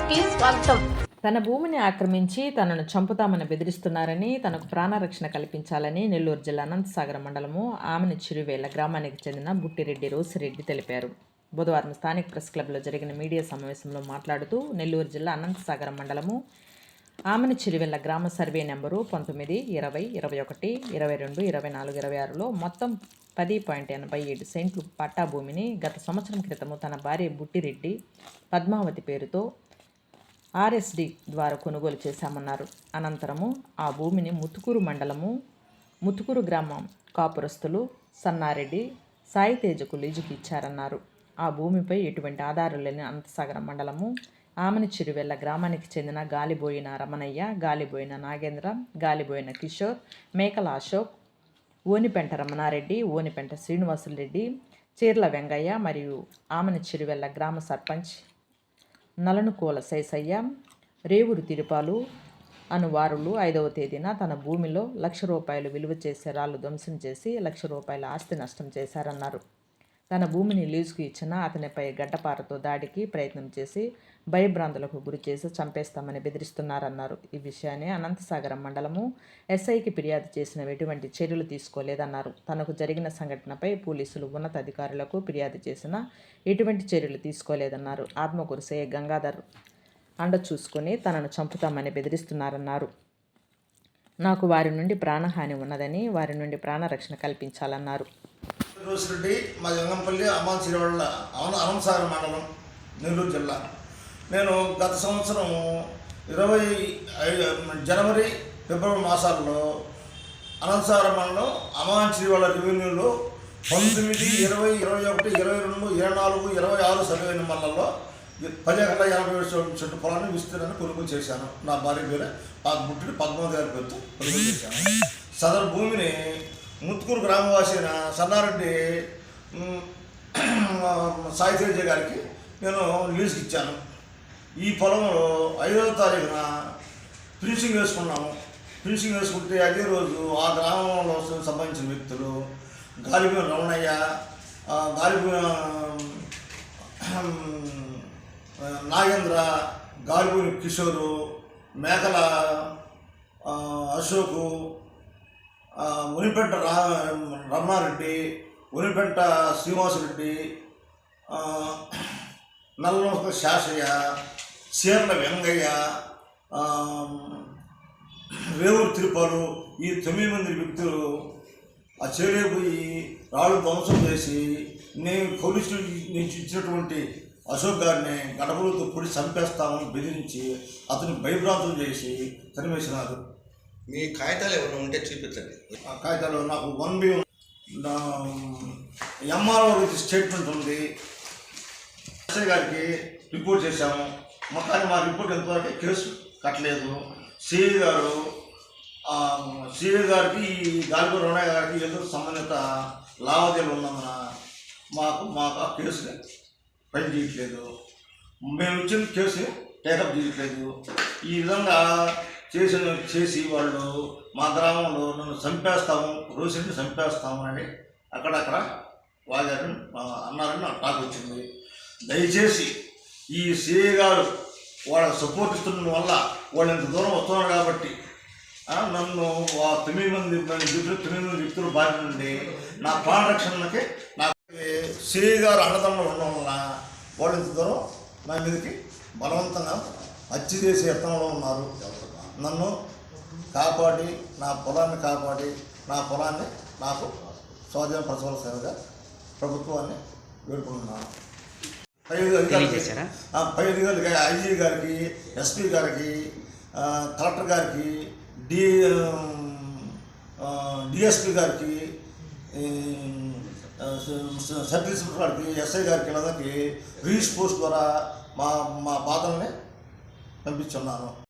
న్యూస్కి స్వాగతం. తన భూమిని ఆక్రమించి తనను చంపుతామని బెదిరిస్తున్నారని, తనకు ప్రాణరక్షణ కల్పించాలని నెల్లూరు జిల్లా అనంతసాగరం మండలము ఆమెని చిరువేల గ్రామానికి చెందిన బుట్టిరెడ్డి రోసిరెడ్డి తెలిపారు. బుధవారం స్థానిక ప్రెస్ క్లబ్లో జరిగిన మీడియా సమావేశంలో మాట్లాడుతూ నెల్లూరు జిల్లా అనంతసాగరం మండలము ఆమెని చిరువెల్ల గ్రామ సర్వే నెంబరు 19, 20, 21, 22, 24, 26లో మొత్తం 10.87 సెంట్లు పట్టా భూమిని గత సంవత్సరం క్రితము తన భార్య బుట్టిరెడ్డి పద్మావతి పేరుతో ఆర్ఎస్డి ద్వారా కొనుగోలు చేశామన్నారు. అనంతరము ఆ భూమిని ముతుకూరు మండలము ముతుకూరు గ్రామం కాపురస్తులు సన్నారెడ్డి సాయితేజకు లీజుకు ఇచ్చారన్నారు. ఆ భూమిపై ఎటువంటి ఆధారాలు లేని అనంతసాగరం మండలము ఆమెని చిరువెల్ల గ్రామానికి చెందిన గాలిబోయిన రమణయ్య, గాలిబోయిన నాగేంద్ర, గాలిబోయిన కిషోర్, మేకల అశోక్, ఓనిపెంట రమణారెడ్డి, ఓనిపెంట శ్రీనివాసులరెడ్డి, చీర్ల వెంగయ్య మరియు ఆమెని చిరువెల్ల గ్రామ సర్పంచ్ నలనుకోల శేషయ్య, రేవూరు తిరుపాలు అనువారులు 5వ తేదీన తన భూమిలో ₹1,00,000 విలువ చేసే రాళ్లు ధ్వంసం చేసి ₹1,00,000 ఆస్తి నష్టం చేశారన్నారు. తన భూమిని లీజుకు ఇచ్చిన అతనిపై గడ్డపారతో దాడికి ప్రయత్నం చేసి భయభ్రాంతులకు గురి చేసి చంపేస్తామని బెదిరిస్తున్నారన్నారు. ఈ విషయాన్ని అనంతసాగరం మండలము ఎస్ఐకి ఫిర్యాదు చేసిన ఎటువంటి చర్యలు తీసుకోలేదన్నారు. తనకు జరిగిన సంఘటనపై పోలీసులు ఉన్నతాధికారులకు ఫిర్యాదు చేసినా ఎటువంటి చర్యలు తీసుకోలేదన్నారు. ఆత్మకూరు సే గంగాధర్ అండ చూసుకుని తనను చంపుతామని బెదిరిస్తున్నారన్నారు. నాకు వారి నుండి ప్రాణహాని ఉన్నదని, వారి నుండి ప్రాణరక్షణ కల్పించాలన్నారు. రోసిరెడ్డి మా జంగంపల్లి అమ్మాన్ చిరువళ్ళ అనంతసాగరం మండలం నెల్లూరు జిల్లా. నేను గత సంవత్సరం 25 జనవరి ఫిబ్రవరి మాసాల్లో అనంతసాగరం మండలం అమ్మాన్ చిరువళ్ళ రెవెన్యూలో 19, 20, 21, 22, 24, 26 సర్వే నెంబర్లలో 10 ఎకరాల 87 చెట్టు పొలాన్ని విస్తీర్ణాన్ని కొనుగోలు చేశాను. నా భార్య పేరు బుట్టిడి పద్మావతి గారి పేరుతో కొనుగోలు చేశాను. సదరు భూమిని ముత్తుకూరు గ్రామవాసి అయిన సన్నారెడ్డి సాయితేజ గారికి నేను లీజుకి ఇచ్చాను. ఈ పొలంలో 5వ తారీఖున ఫినిషింగ్ వేసుకున్నాము. ఫినిషింగ్ వేసుకుంటే అదే రోజు ఆ గ్రామంలో సంబంధించిన వ్యక్తులు గాలిబోయిన రమణయ్య, గాలిబోయిన నాగేంద్ర, గాలిబోయిన కిషోరు, మేకల అశోకు, ఓనిపెంట రమణారెడ్డి, ఓనిపెంట శ్రీనివాసరెడ్డి, నల్లనొక్క శాసయ్య, చీర్ల వెంగయ్య, రేవూరు తిరుపాలు ఈ 9 మంది వ్యక్తులు ఆ చేరేపోయి రాళ్ళు ధ్వంసం చేసి నేను పోలీసులు నుంచి ఇచ్చినటువంటి అశోక్ గారిని గడపలతో పొడి చంపేస్తామని బెదిరించి అతను భయభ్రాంతులు చేసి తరిమేసినారు. మీ కాగితాలు ఏమైనా ఉంటే చూపించండి. ఆ కాగితాలు నాకు 1B ఎంఆర్ఓ స్టేట్మెంట్ ఉంది. ఎస్ఐ గారికి రిపోర్ట్ చేశాము. కానీ మా రిపోర్ట్ ఎంతవరకు కేసు కట్టలేదు. సిఐ గారికి ఈ గాలిబోయిన రమణయ్య గారికి ఏదో సంబంధిత లావాదేవీలు ఉన్నందున మాకు ఆ కేసుని పని చేయట్లేదు. మేము ఇచ్చిన కేసుని టేకప్ చేయట్లేదు. ఈ విధంగా చేసి వాళ్ళు మా గ్రామంలో నన్ను చంపేస్తాము, రోసిని చంపేస్తాము అని అక్కడక్కడ వాగారని అన్నారని నాకు టాక్ వచ్చింది. దయచేసి ఈ సిఐ గారు వాళ్ళకి సపోర్ట్ ఇస్తున్న వల్ల వాళ్ళు ఇంత దూరం వస్తున్నారు కాబట్టి నన్ను 9 మంది వ్యక్తుల బారి నుండి నా ప్రాణరక్షణకి నాకు సిఐ గారు అండదండలు ఉండడం వల్ల వాళ్ళు ఇంత దూరం నా మీదకి బలవంతంగా హత్య చేసే యత్నంలో ఉన్నారు. నన్ను కాపాడి నా పొలాన్ని కాపాడి నా పొలాన్ని నాకు స్వాధీనపరచవలసిందిగా ప్రభుత్వాన్ని వేడుకుంటున్నాను. పై అధికారులకి ఐజీ గారికి, ఎస్పీ గారికి, కలెక్టర్ గారికి, డిఎస్పీ గారికి, సబ్ ఇన్స్పెక్టర్ గారికి, ఎస్ఐ గారికి ఇలాంటి రీచ్ పోస్ట్ ద్వారా మా బాధల్ని పంపించున్నాను.